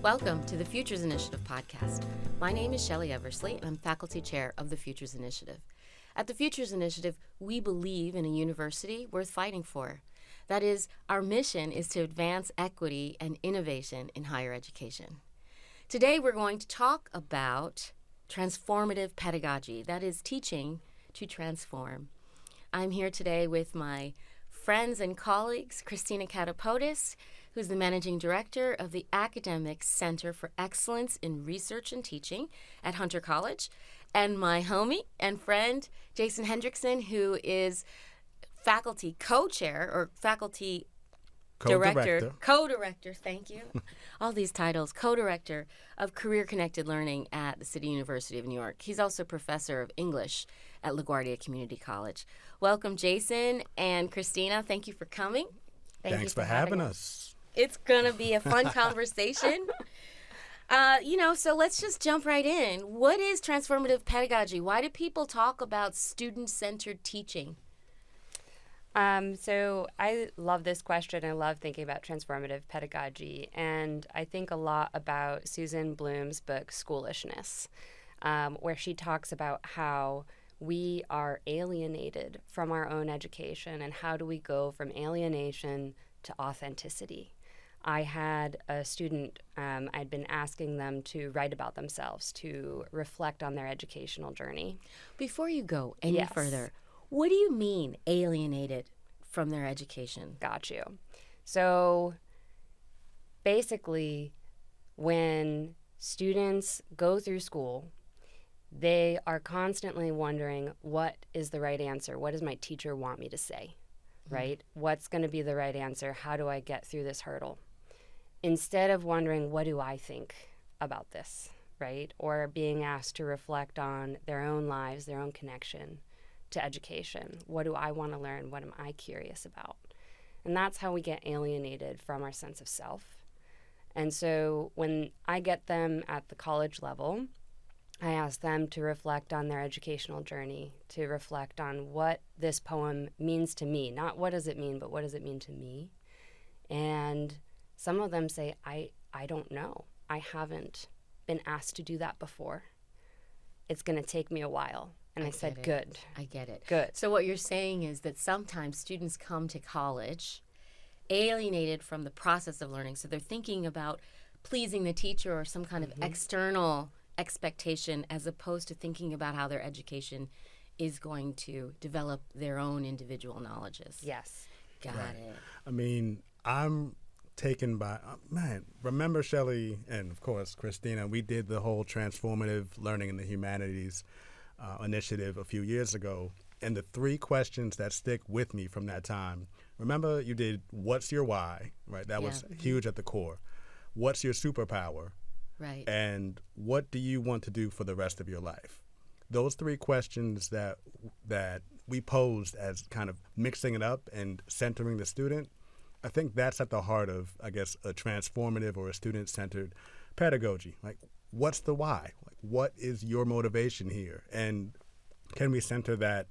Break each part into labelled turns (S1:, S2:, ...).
S1: Welcome to the Futures Initiative podcast. My name is Shelly Eversley, and I'm faculty chair of the Futures Initiative. At the Futures Initiative, we believe in a university worth fighting for. That is, our mission is to advance equity and innovation in higher education. Today, we're going to talk about transformative pedagogy, that is, teaching to transform. I'm here today with my friends and colleagues, Christina Katopodis, who's the managing director of the Academic Center for Excellence in Research and Teaching at Hunter College, and my homie and friend, Jason Hendrickson, who is faculty co-chair or faculty co-director, thank you. All these titles, co-director of career-connected learning at the City University of New York. He's also professor of English at LaGuardia Community College. Welcome, Jason and Christina. Thank you for coming.
S2: Thanks for having us.
S1: It's going to be a fun conversation. So let's just jump right in. What is transformative pedagogy? Why do people talk about student-centered teaching?
S3: So I love this question. I love thinking about transformative pedagogy. And I think a lot about Susan Bloom's book, Schoolishness, where she talks about how we are alienated from our own education and how do we go from alienation to authenticity. I had a student, I'd been asking them to write about themselves, to reflect on their educational journey.
S1: Before you go any further, what do you mean alienated from their education?
S3: Got you. So basically, when students go through school, they are constantly wondering, what is the right answer? What does my teacher want me to say, right? What's going to be the right answer? How do I get through this hurdle? Instead of wondering, what do I think about this, right? Or being asked to reflect on their own lives, their own connection to education. What do I want to learn? What am I curious about? And that's how we get alienated from our sense of self. And so when I get them at the college level, I ask them to reflect on their educational journey, to reflect on what this poem means to me. Not what does it mean, but what does it mean to me? And some of them say, I don't know. I haven't been asked to do that before. It's going to take me a while. And I said, good.
S1: I get it.
S3: Good.
S1: So what you're saying is that sometimes students come to college alienated from the process of learning. So they're thinking about pleasing the teacher or some kind of external expectation as opposed to thinking about how their education is going to develop their own individual knowledges.
S3: Yes.
S1: Got it.
S2: I mean, I'm taken by, remember Shelly and, of course, Christina, we did the whole transformative learning in the humanities initiative a few years ago, and the three questions that stick with me from that time, remember you did, what's your why, right? That was huge at the core. What's your superpower?
S1: Right.
S2: And what do you want to do for the rest of your life? Those three questions that we posed as kind of mixing it up and centering the student, I think that's at the heart of, I guess, a transformative or a student-centered pedagogy. Like, what's the why? Like, what is your motivation here? And can we center that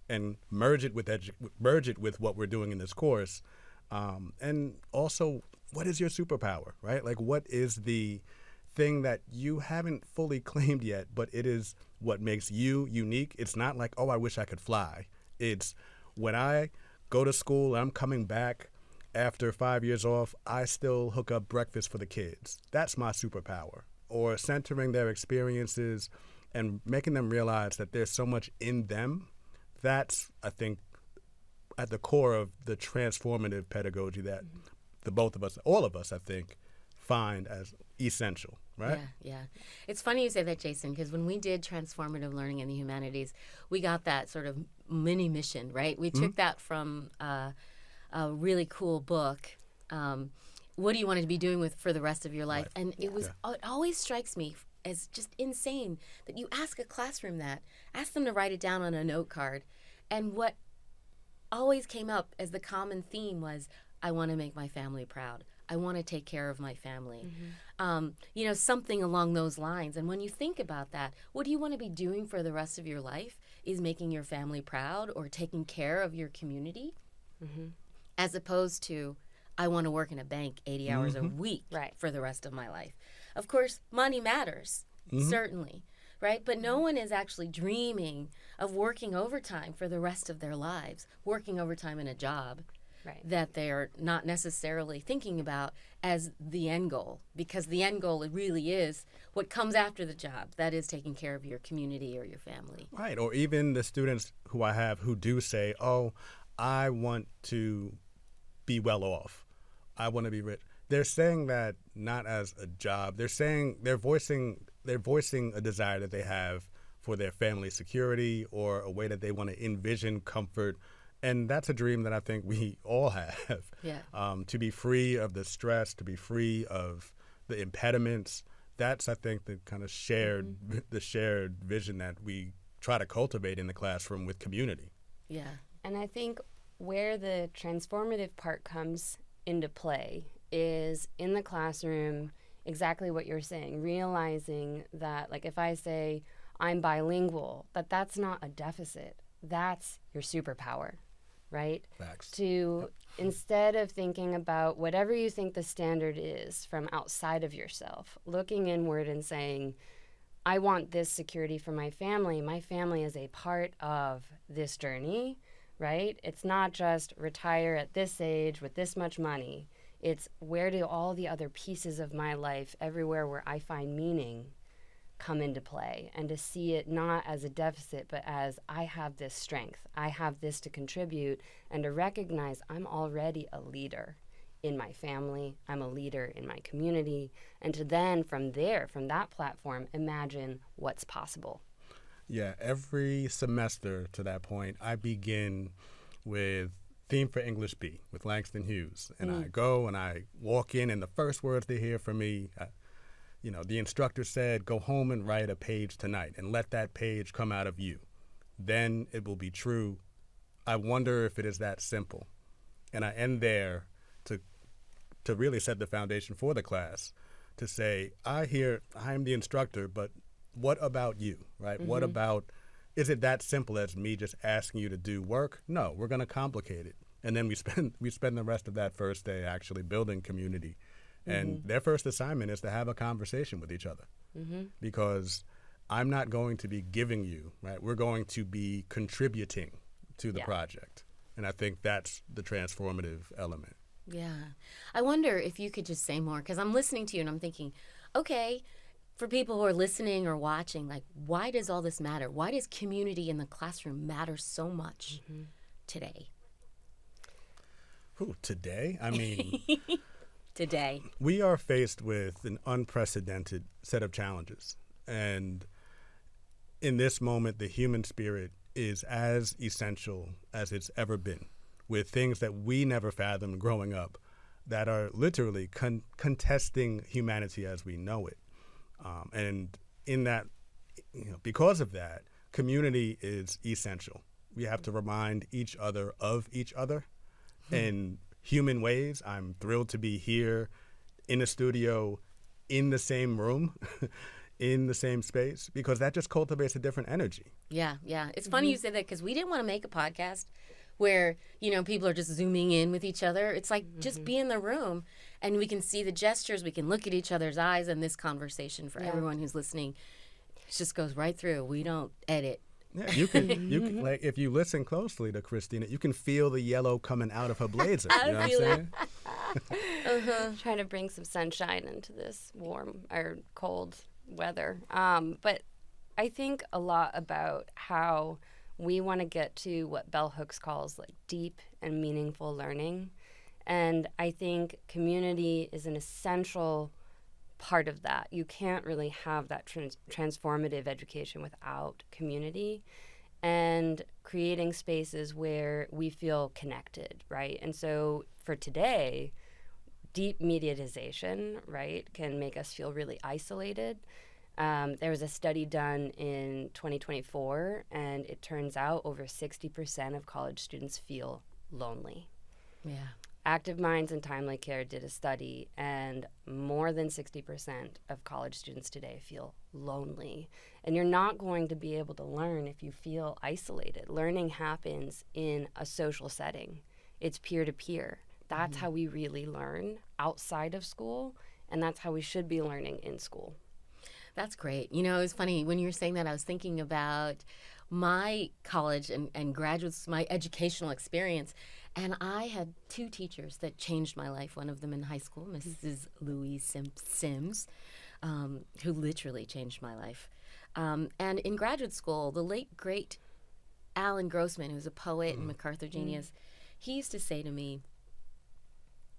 S2: and merge it with what we're doing in this course? And also, what is your superpower, right? Like, what is the thing that you haven't fully claimed yet, but it is what makes you unique? It's not like, oh, I wish I could fly. It's when I go to school, I'm coming back after 5 years off, I still hook up breakfast for the kids. That's my superpower. Or centering their experiences and making them realize that there's so much in them. That's, I think, at the core of the transformative pedagogy that all of us, I think, find as essential, right?
S1: Yeah. It's funny you say that, Jason, because when we did transformative learning in the humanities, we got that sort of mini mission, right? We took that from a really cool book. What do you want to be doing for the rest of your life? And it always strikes me as just insane that you ask a classroom ask them to write it down on a note card. And what always came up as the common theme was, I want to make my family proud. I want to take care of my family. Something along those lines. And when you think about that, what do you want to be doing for the rest of your life? Is making your family proud or taking care of your community? As opposed to, I want to work in a bank 80 hours a week for the rest of my life. Of course, money matters, certainly, right? But no one is actually dreaming of working overtime for the rest of their lives, working overtime in a job that they're not necessarily thinking about as the end goal, because the end goal, it really is what comes after the job. That is taking care of your community or your family.
S2: Right. Or even the students who I have who do say, oh, I want to be well off. I want to be rich. They're saying that not as a job. They're voicing a desire that they have for their family security or a way that they want to envision comfort. And that's a dream that I think we all have.
S1: Yeah.
S2: To be free of the stress, to be free of the impediments. That's, I think, the kind of shared vision that we try to cultivate in the classroom with community.
S1: Yeah.
S3: And I think where the transformative part comes into play is in the classroom, exactly what you're saying, realizing that, like, if I say I'm bilingual, that's not a deficit. That's your superpower, right?
S2: Facts.
S3: To instead of thinking about whatever you think the standard is from outside of yourself, looking inward and saying, I want this security for my family. My family is a part of this journey, right? It's not just retire at this age with this much money. It's where do all the other pieces of my life, everywhere where I find meaning, come into play, and to see it not as a deficit, but as I have this strength, I have this to contribute, and to recognize I'm already a leader in my family, I'm a leader in my community, and to then from there, from that platform, imagine what's possible.
S2: Yeah, every semester to that point, I begin with Theme for English B with Langston Hughes, and I go and I walk in, and the first words they hear from me, the instructor said, go home and write a page tonight and let that page come out of you. Then it will be true. I wonder if it is that simple. And I end there to really set the foundation for the class, to say, I'm the instructor, but what about you, right? What about, is it that simple as me just asking you to do work? No, we're going to complicate it. And then we spend the rest of that first day actually building community. And their first assignment is to have a conversation with each other, because I'm not going to be giving you, right? We're going to be contributing to the project. And I think that's the transformative element.
S1: Yeah. I wonder if you could just say more, because I'm listening to you and I'm thinking, okay, for people who are listening or watching, like, why does all this matter? Why does community in the classroom matter so much today?
S2: Ooh, today? I mean...
S1: Today.
S2: We are faced with an unprecedented set of challenges. And in this moment, the human spirit is as essential as it's ever been, with things that we never fathomed growing up that are literally contesting humanity as we know it. And in that, because of that, community is essential. We have to remind each other of each other. And human ways. I'm thrilled to be here in a studio, in the same room, in the same space, because that just cultivates a different energy.
S1: Yeah. It's funny you say that, because we didn't want to make a podcast where, people are just zooming in with each other. It's like just be in the room and we can see the gestures, we can look at each other's eyes, and this conversation for everyone who's listening just goes right through. We don't edit.
S2: Yeah, you can like, if you listen closely to Christina, you can feel the yellow coming out of her blazer. You know what I'm saying?
S3: Trying to bring some sunshine into this warm or cold weather. But I think a lot about how we want to get to what Bell Hooks calls like deep and meaningful learning. And I think community is an essential part of that. You can't really have that transformative education without community and creating spaces where we feel connected, right? And so for today, deep mediatization, right, can make us feel really isolated. There was a study done in 2024, and it turns out over 60% of college students feel lonely.
S1: Yeah.
S3: Active Minds and Timely Care did a study, and more than 60% of college students today feel lonely. And you're not going to be able to learn if you feel isolated. Learning happens in a social setting. It's peer-to-peer. That's how we really learn outside of school, and that's how we should be learning in school.
S1: That's great. You know, it's funny, when you were saying that, I was thinking about my college and graduates, my educational experience. And I had two teachers that changed my life. One of them in high school, Mrs. Louise Sims, who literally changed my life. And in graduate school, the late, great Alan Grossman, who's a poet and MacArthur genius, he used to say to me,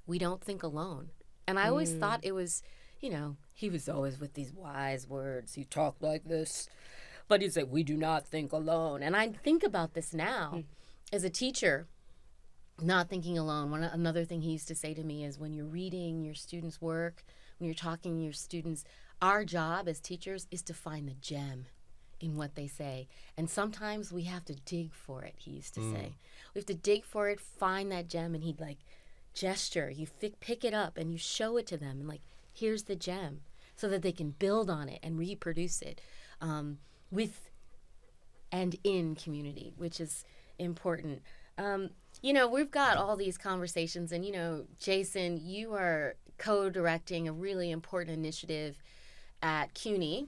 S1: "We don't think alone." And I always thought it was, you know, he was always with these wise words. He talked like this. But he'd say, "We do not think alone." And I think about this now as a teacher, not thinking alone. Another thing he used to say to me is, when you're reading your students' work, when you're talking to your students, our job as teachers is to find the gem in what they say. And sometimes we have to dig for it, he used to say. We have to dig for it, find that gem, and he'd like gesture. You pick it up and you show it to them, and like, here's the gem, so that they can build on it and reproduce it with and in community, which is important. You know, we've got all these conversations, and, you know, Jason, you are co-directing a really important initiative at CUNY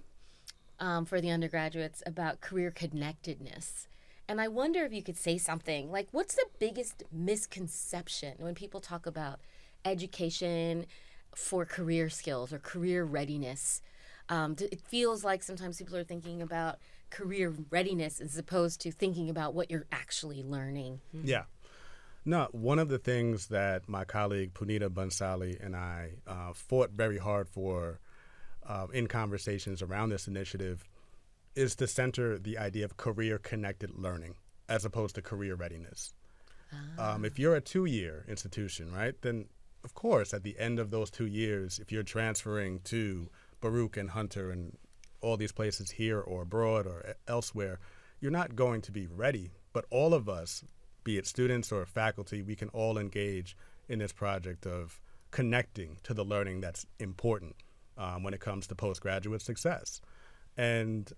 S1: for the undergraduates about career connectedness. And I wonder if you could say something like, what's the biggest misconception when people talk about education for career skills or career readiness? It feels like sometimes people are thinking about career readiness as opposed to thinking about what you're actually learning.
S2: Yeah. No, one of the things that my colleague Punita Bansali and I fought very hard for in conversations around this initiative is to center the idea of career-connected learning as opposed to career readiness. If you're a 2-year institution, right, then of course at the end of those 2 years, if you're transferring to Baruch and Hunter and all these places here or abroad or elsewhere, you're not going to be ready. But all of us, be it students or faculty, we can all engage in this project of connecting to the learning that's important when it comes to postgraduate success. And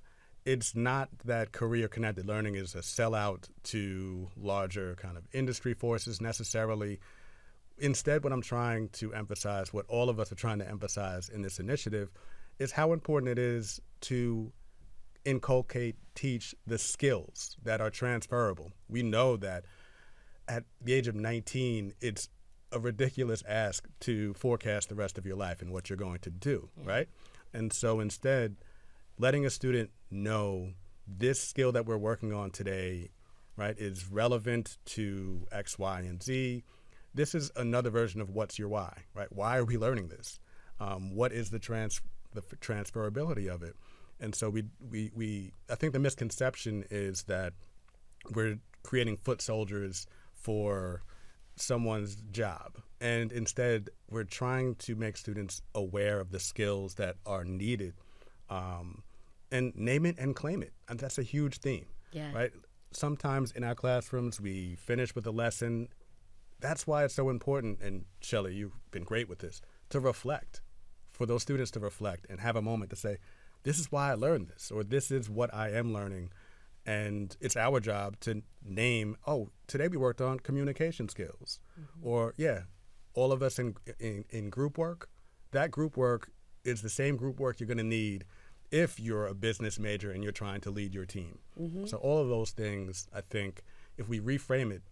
S2: it's not that career-connected learning is a sellout to larger kind of industry forces necessarily. Instead, what I'm trying to emphasize, what all of us are trying to emphasize in this initiative, is how important it is to teach the skills that are transferable. We know that at the age of 19, it's a ridiculous ask to forecast the rest of your life and what you're going to do, right? And so instead, letting a student know this skill that we're working on today, right, is relevant to X, Y, and Z. This is another version of what's your why, right? Why are we learning this? What is the transferability of it? And so I think the misconception is that we're creating foot soldiers for someone's job. And instead, we're trying to make students aware of the skills that are needed and name it and claim it. And that's a huge theme, right? Sometimes in our classrooms, we finish with a lesson. That's why it's so important, and Shelly, you've been great with this, to reflect, for those students to reflect and have a moment to say, this is why I learned this, or this is what I am learning. And it's our job to name, oh, today we worked on communication skills. Or, all of us in group work, that group work is the same group work you're going to need if you're a business major and you're trying to lead your team. So all of those things, I think, if we reframe it,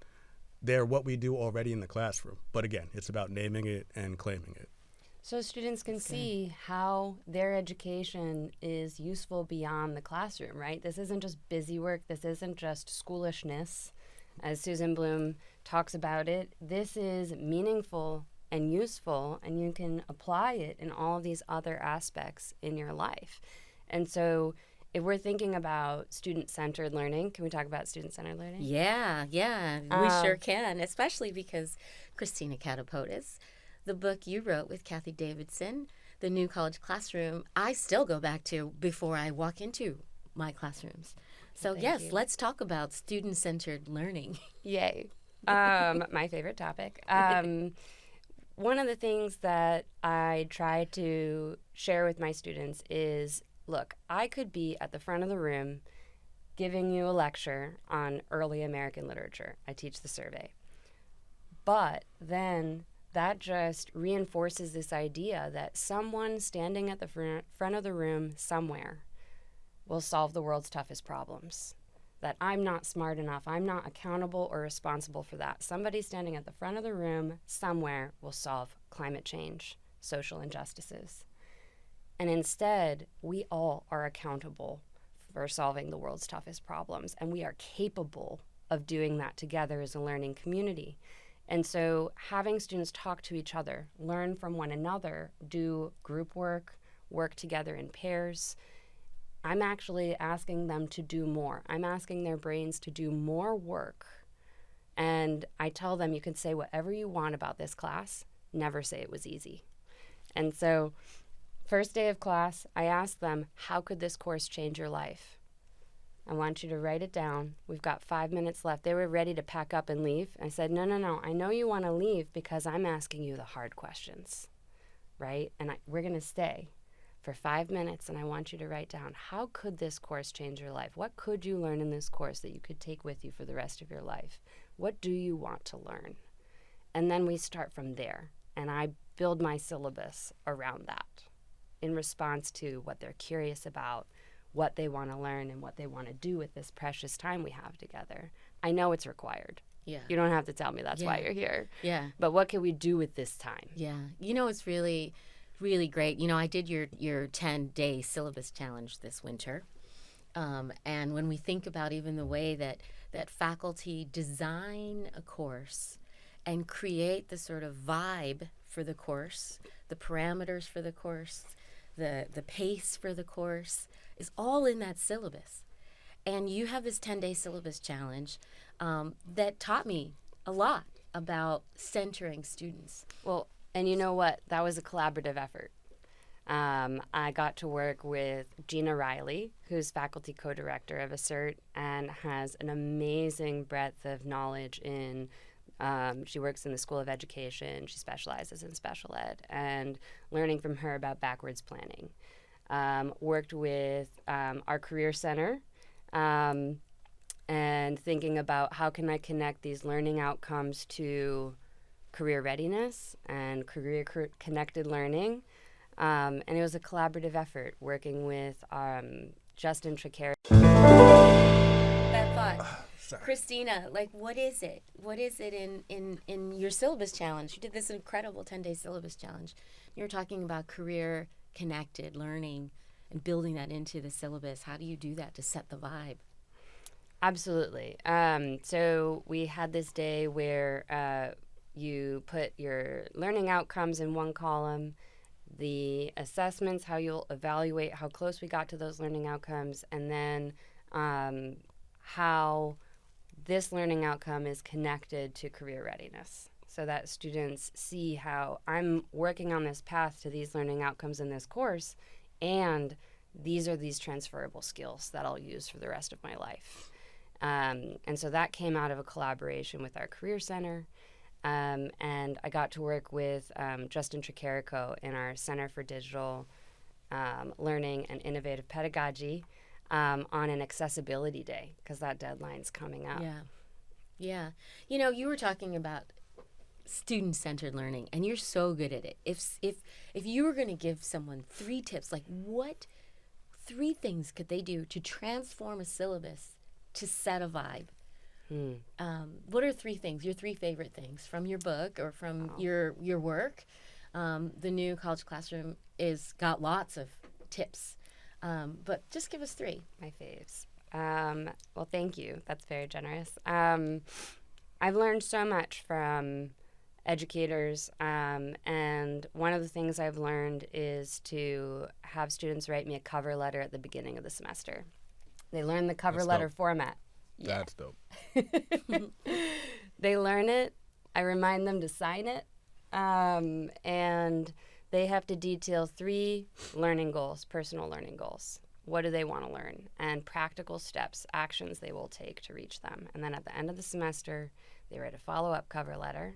S2: they're what we do already in the classroom. But again, it's about naming it and claiming it.
S3: So students can see how their education is useful beyond the classroom, right? This isn't just busy work. This isn't just schoolishness, as Susan Bloom talks about it. This is meaningful and useful, and you can apply it in all of these other aspects in your life. And so if we're thinking about student-centered learning, can we talk about student-centered learning?
S1: Yeah, we sure can, especially because Christina Katopodis, the book you wrote with Kathy Davidson, The New College Classroom, I still go back to before I walk into my classrooms. So
S3: Thank you.
S1: Let's talk about student-centered learning.
S3: Yay. My favorite topic. One of the things that I try to share with my students is, look, I could be at the front of the room giving you a lecture on early American literature. I teach the survey. But then that just reinforces this idea that someone standing at the front of the room somewhere will solve the world's toughest problems. That I'm not smart enough, I'm not accountable or responsible for that. Somebody standing at the front of the room somewhere will solve climate change, social injustices. And instead, we all are accountable for solving the world's toughest problems, and we are capable of doing that together as a learning community. And so having students talk to each other, learn from one another, do group work, work together in pairs, I'm actually asking them to do more. I'm asking their brains to do more work. And I tell them, you can say whatever you want about this class, never say it was easy. And so first day of class, I asked them, how could this course change your life? I want you to write it down. We've got 5 minutes left. They were ready to pack up and leave. I said, no. I know you want to leave because I'm asking you the hard questions, right? And we're going to stay for 5 minutes, and I want you to write down, how could this course change your life? What could you learn in this course that you could take with you for the rest of your life? What do you want to learn? And then we start from there, and I build my syllabus around that in response to what they're curious about, what they want to learn, and what they want to do with this precious time we have together. I know it's required.
S1: Yeah.
S3: You don't have to tell me that's why you're here.
S1: Yeah.
S3: But what can we do with this time?
S1: Yeah. It's really, really great. I did your 10-day syllabus challenge this winter. And when we think about even the way that faculty design a course and create the sort of vibe for the course, the parameters for the course, the pace for the course is all in that syllabus. And you have this 10-day syllabus challenge that taught me a lot about centering students.
S3: Well, and you know what? That was a collaborative effort. I got to work with Gina Riley, who's faculty co-director of ASSERT and has an amazing breadth of knowledge in, she works in the School of Education, she specializes in special ed, and learning from her about backwards planning. Worked with our Career Center and thinking about how can I connect these learning outcomes to career readiness and career-connected learning. And it was a collaborative effort working with Justin Tricari.
S1: That thought. Christina, what is it? What is it in your syllabus challenge? You did this incredible 10-day syllabus challenge. You were talking about career-connected learning and building that into the syllabus. How do you do that to set the vibe?
S3: Absolutely. So we had this day where you put your learning outcomes in one column, the assessments, how you'll evaluate how close we got to those learning outcomes, and then how this learning outcome is connected to career readiness so that students see how I'm working on this path to these learning outcomes in this course, and these are these transferable skills that I'll use for the rest of my life. And so that came out of a collaboration with our Career Center. And I got to work with Justin Tricarico in our Center for Digital Learning and Innovative Pedagogy on an accessibility day, because that deadline's coming up.
S1: Yeah. You were talking about student-centered learning, and you're so good at it. If you were going to give someone 3 tips, what 3 things could they do to transform a syllabus to set a vibe? What are 3 things, your 3 favorite things from your book or from your work? The new college classroom is got lots of tips, but just give us 3.
S3: My faves. Well, thank you. That's very generous. I've learned so much from educators, and one of the things I've learned is to have students write me a cover letter at the beginning of the semester. They learn the cover letter format.
S2: That's dope.
S3: They learn it. I remind them to sign it. And they have to detail 3 learning goals, personal learning goals. What do they want to learn? And practical steps, actions they will take to reach them. And then at the end of the semester, they write a follow-up cover letter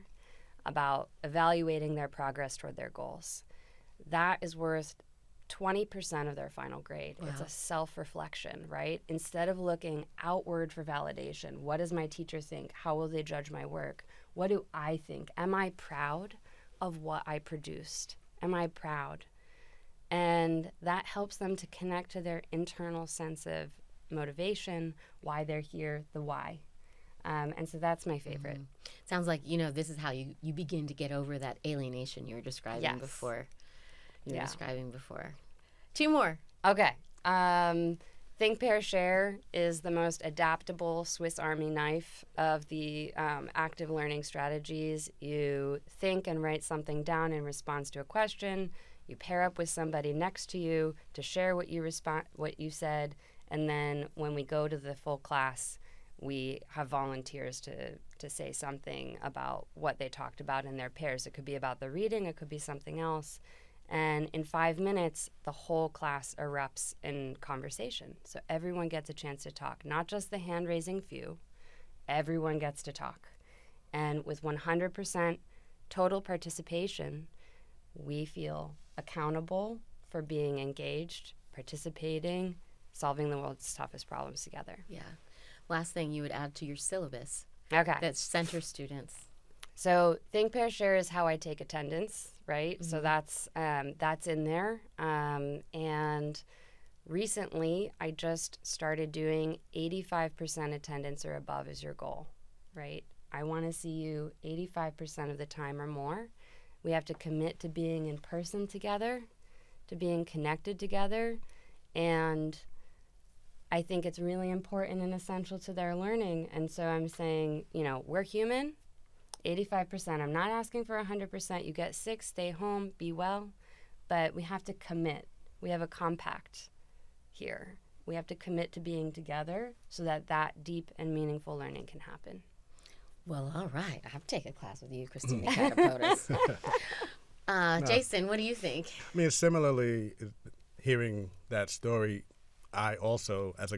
S3: about evaluating their progress toward their goals. That is worth 20% of their final grade. Wow. It's a self-reflection, right? Instead of looking outward for validation, what does my teacher think? How will they judge my work? What do I think? Am I proud? of what I produced? Am I proud? And that helps them to connect to their internal sense of motivation, why they're here, the why. And so that's my favorite.
S1: Sounds like, this is how you begin to get over that alienation you were describing before. Describing before. 2 more.
S3: Okay. Think, Pair, Share is the most adaptable Swiss Army knife of the active learning strategies. You think and write something down in response to a question. You pair up with somebody next to you to share what you said, and then when we go to the full class, we have volunteers to say something about what they talked about in their pairs. It could be about the reading, it could be something else. And in 5 minutes, the whole class erupts in conversation. So everyone gets a chance to talk, not just the hand-raising few. Everyone gets to talk. And with 100% total participation, we feel accountable for being engaged, participating, solving the world's toughest problems together.
S1: Yeah. Last thing you would add to your syllabus.
S3: Okay.
S1: That center students.
S3: So Think, Pair, Share is how I take attendance, right? So that's in there. And recently, I just started doing 85% attendance or above is your goal, right? I want to see you 85% of the time or more. We have to commit to being in person together, to being connected together, and I think it's really important and essential to their learning. And so I'm saying, we're human, 85%. I'm not asking for 100%. You get 6, stay home, be well, but we have to commit. We have a compact here. We have to commit to being together so that deep and meaningful learning can happen.
S1: Well, all right. I have to take a class with you, Christina Katopodis. Jason, what do you think?
S2: I mean, similarly, hearing that story, I also, as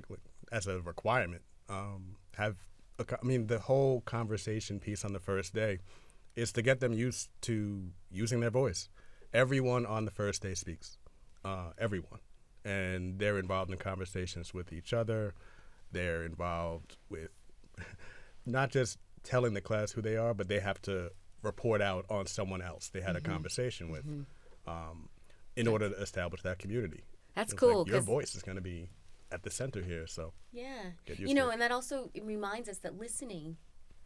S2: a requirement, the whole conversation piece on the first day is to get them used to using their voice. Everyone on the first day speaks, everyone. And they're involved in conversations with each other. They're involved with not just telling the class who they are, but they have to report out on someone else they had a conversation with in order to establish that community.
S1: That's cool.
S2: Like your voice is going to be at the center here, so get used to it.
S1: And that also reminds us that listening,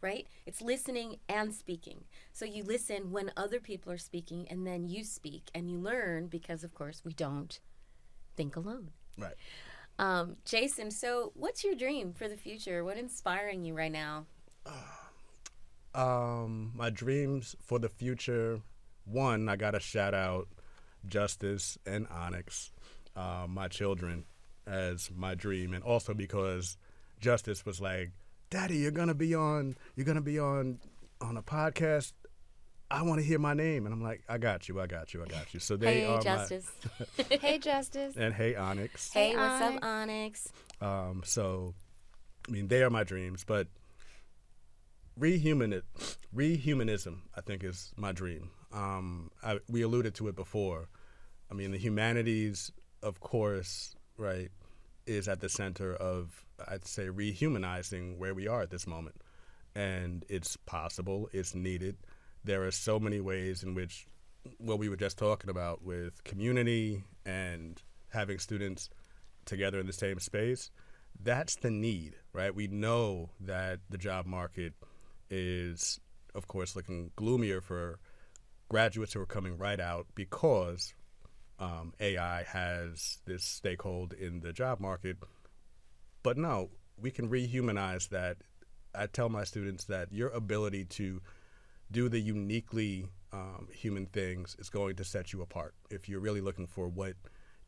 S1: right? It's listening and speaking. So you listen when other people are speaking, and then you speak, and you learn because, of course, we don't think alone.
S2: Right.
S1: Jason, so what's your dream for the future? What's inspiring you right now?
S2: My dreams for the future, one, I got to shout out Justice and Onyx, my children, as my dream, and also because Justice was like, "Daddy, you're gonna be on a podcast. I want to hear my name," and I'm like, "I got you." So they are
S1: Justice.
S3: Hey, Justice.
S2: and hey, Onyx.
S1: Hey, what's up, Onyx?
S2: So, I mean, they are my dreams, but rehumanism, I think, is my dream. We alluded to it before. I mean, the humanities, of course, right, is at the center of, I'd say, rehumanizing where we are at this moment. And it's possible, it's needed. There are so many ways in which what we were just talking about with community and having students together in the same space, that's the need, right? We know that the job market is, of course, looking gloomier for graduates who are coming right out because AI has this stakehold in the job market. But no, we can rehumanize that. I tell my students that your ability to do the uniquely human things is going to set you apart. If you're really looking for what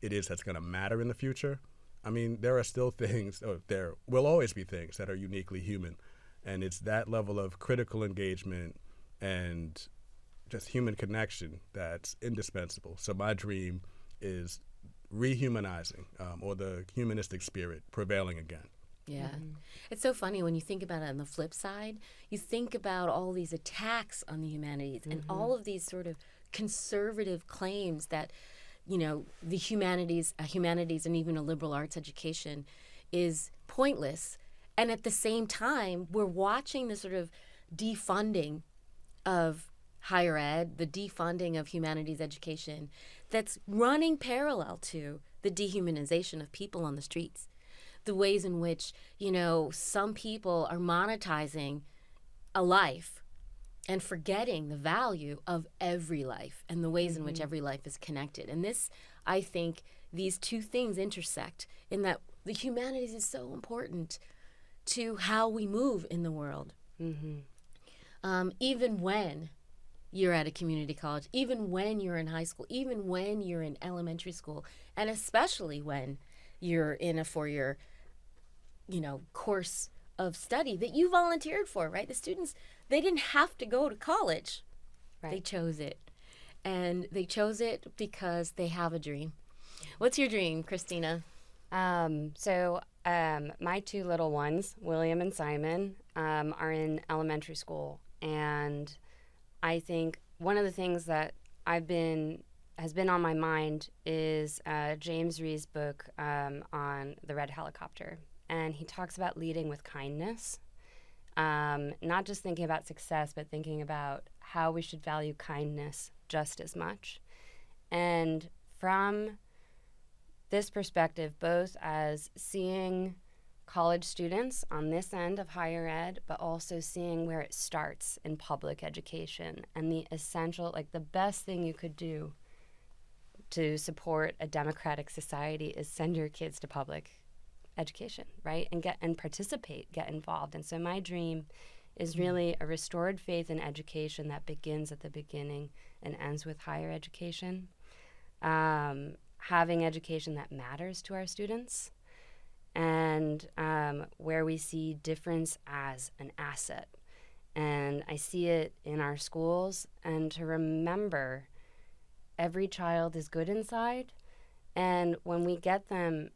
S2: it is that's going to matter in the future, I mean, there are still things, or there will always be things that are uniquely human. And it's that level of critical engagement and just human connection that's indispensable. So my dream is rehumanizing, or the humanistic spirit prevailing again.
S1: Yeah. It's so funny when you think about it on the flip side. You think about all these attacks on the humanities and all of these sort of conservative claims that, you know, the humanities and even a liberal arts education is pointless. And at the same time, we're watching the sort of defunding of higher ed, the defunding of humanities education, that's running parallel to the dehumanization of people on the streets. The ways in which, some people are monetizing a life and forgetting the value of every life and the ways in which every life is connected. And this, I think, these two things intersect in that the humanities is so important to how we move in the world. Even when you're at a community college, even when you're in high school, even when you're in elementary school, and especially when you're in a 4-year course of study that you volunteered for, right? The students, they didn't have to go to college. Right. They chose it. And they chose it because they have a dream. What's your dream, Christina?
S3: My two little ones, William and Simon, are in elementary school. And I think one of the things that has been on my mind is James Ree's book on the red helicopter. And he talks about leading with kindness, not just thinking about success, but thinking about how we should value kindness just as much. And from this perspective, both as seeing college students on this end of higher ed, but also seeing where it starts in public education and the essential, the best thing you could do to support a democratic society is send your kids to public education, right? And participate, get involved. And so my dream is really a restored faith in education that begins at the beginning and ends with higher education. Having education that matters to our students, and where we see difference as an asset. And I see it in our schools, and to remember every child is good inside. And when we get them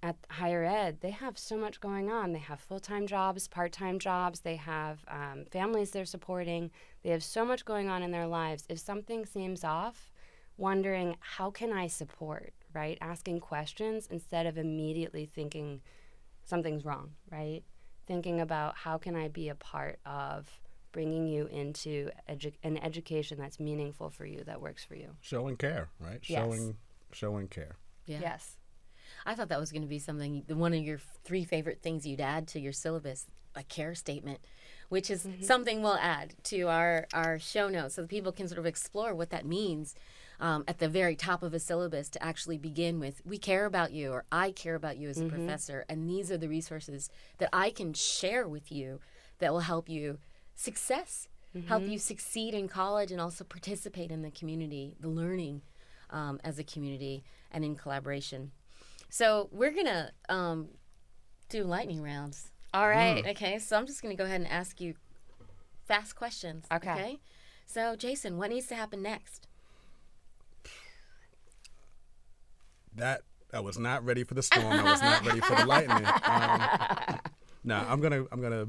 S3: at higher ed, they have so much going on. They have full-time jobs, part-time jobs. They have families they're supporting. They have so much going on in their lives. If something seems off, wondering, how can I support, right? Asking questions instead of immediately thinking something's wrong, right? Thinking about how can I be a part of bringing you into an education that's meaningful for you, that works for you.
S2: Showing care, right?
S3: Yes.
S2: Showing care.
S1: Yeah.
S3: Yes.
S1: I thought that was going to be something, one of your 3 favorite things you'd add to your syllabus, a care statement, which is something we'll add to our show notes so that people can sort of explore what that means at the very top of a syllabus, to actually begin with, we care about you, or I care about you as a professor, and these are the resources that I can share with you that will help you help you succeed in college and also participate in the community, the learning as a community and in collaboration. So we're going to do lightning rounds.
S3: All right.
S1: Okay, so I'm just going to go ahead and ask you fast questions. Okay? So, Jason, what needs to happen next?
S2: I was not ready for the storm. I was not ready for the lightning. I'm gonna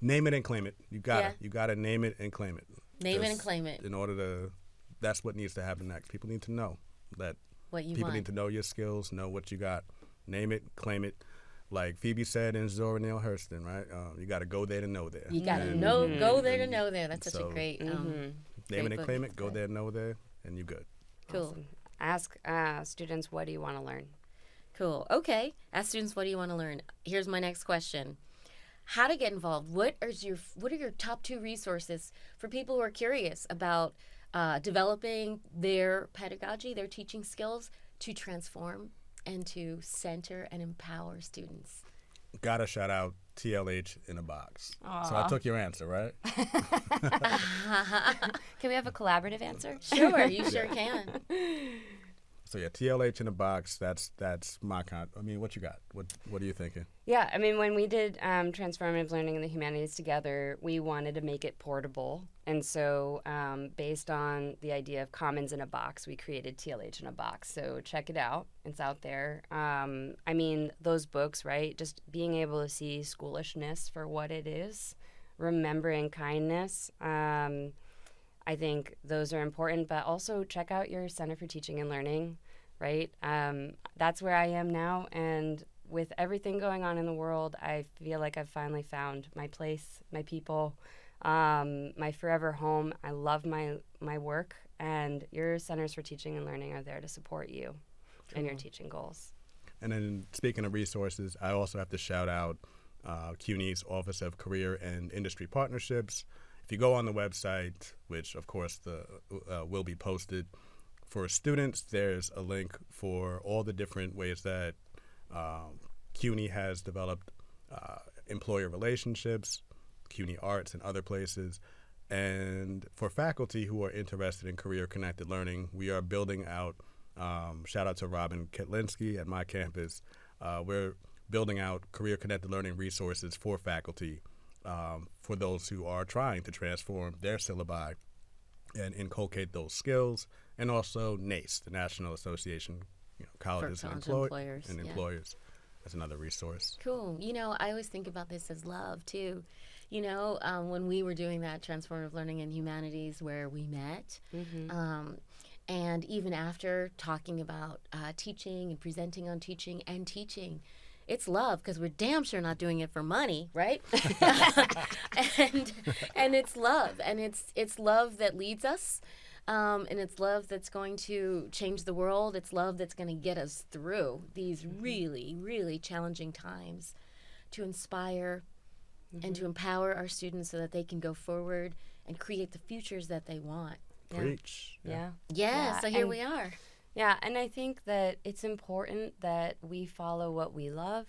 S2: name it and claim it. You gotta name it and claim it.
S1: Name it and claim it.
S2: In order to, that's what needs to happen next. People need to know that. People need to know your skills, know what you got. Name it, claim it. Like Phoebe said in Zora Neale Hurston, right? You got to go there to know there.
S1: You got to go there to know there. That's such a great
S2: name it and claim it, go there, know there, and you're good.
S1: Cool.
S3: Awesome. Ask students, what do you want to learn?
S1: Cool. Okay. Ask students, what do you want to learn? Here's my next question. How to get involved. What are your top 2 resources for people who are curious about developing their pedagogy, their teaching skills to transform and to center and empower students?
S2: Gotta shout out TLH in a box.
S3: Aww.
S2: So I took your answer, right?
S3: Can we have a collaborative answer?
S1: Sure, you sure can.
S2: So yeah, TLH in a box. That's my I mean, what you got? What are you thinking?
S3: Yeah, I mean, when we did transformative learning in the humanities together, we wanted to make it portable, and so based on the idea of commons in a box, we created TLH in a box. So check it out; it's out there. I mean, those books, right? Just being able to see schoolishness for what it is, remembering kindness. I think those are important, but also check out your Center for Teaching and Learning, right? That's where I am now, and with everything going on in the world, I feel like I've finally found my place, my people, my forever home. I love my work, and your Centers for Teaching and Learning are there to support you in your teaching goals.
S2: And then speaking of resources, I also have to shout out CUNY's Office of Career and Industry Partnerships. If you go on the website, which of course will be posted, for students, there's a link for all the different ways that CUNY has developed employer relationships, CUNY Arts, and other places. And for faculty who are interested in career-connected learning, we are building out, shout out to Robin Ketlinski at my campus, we're building out career-connected learning resources for faculty for those who are trying to transform their syllabi and inculcate those skills, and also NACE, the National Association, colleges and employers. That's another resource.
S1: Cool. I always think about this as love, too. When we were doing that transformative learning in humanities where we met, and even after talking about teaching and presenting on teaching and teaching, it's love, because we're damn sure not doing it for money, right? and it's love, and it's love that leads us, and it's love that's going to change the world. It's love that's going to get us through these really, really challenging times, to inspire and to empower our students so that they can go forward and create the futures that they want.
S2: Preach.
S1: Yeah. So here we are.
S3: Yeah, and I think that it's important that we follow what we love,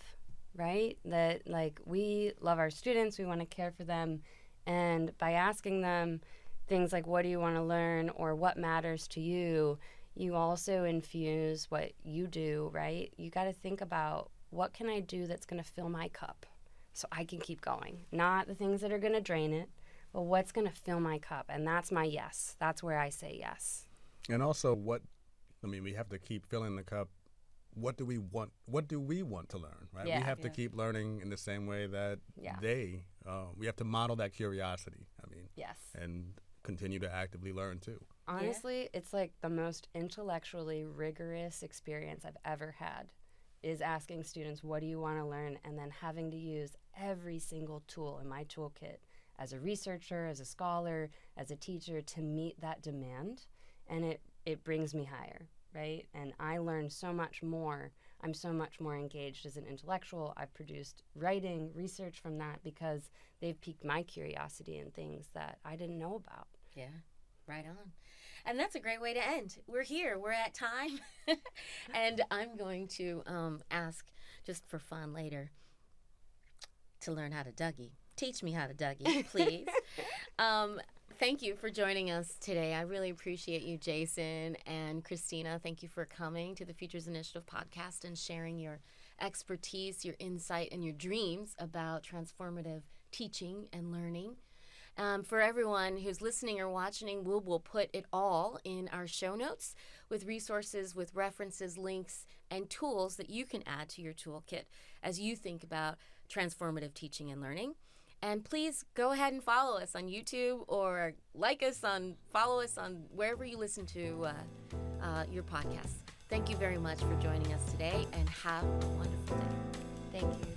S3: right? That, we love our students, we want to care for them, and by asking them things like, what do you want to learn, or what matters to you, you also infuse what you do, right? You got to think about, what can I do that's going to fill my cup so I can keep going? Not the things that are going to drain it, but what's going to fill my cup, and that's my yes. That's where I say yes.
S2: And also we have to keep filling the cup. What do we want? What do we want to learn, right?
S3: Yeah,
S2: we have to keep learning in the same way that we have to model that curiosity,
S3: yes,
S2: and continue to actively learn too.
S3: Honestly, it's like the most intellectually rigorous experience I've ever had, is asking students, what do you want to learn? And then having to use every single tool in my toolkit as a researcher, as a scholar, as a teacher, to meet that demand. And it brings me higher, right? And I learn so much more. I'm so much more engaged as an intellectual. I've produced writing, research from that, because they've piqued my curiosity in things that I didn't know about.
S1: Yeah, right on. And that's a great way to end. We're here. We're at time. And I'm going to ask, just for fun later, to learn how to Dougie. Teach me how to Dougie, please. Thank you for joining us today. I really appreciate you, Jason and Christina. Thank you for coming to the Futures Initiative podcast and sharing your expertise, your insight, and your dreams about transformative teaching and learning. For everyone who's listening or watching, we'll put it all in our show notes with resources, with references, links, and tools that you can add to your toolkit as you think about transformative teaching and learning. And please go ahead and follow us on YouTube, or follow us on wherever you listen to your podcasts. Thank you very much for joining us today, and have a wonderful day.
S3: Thank you.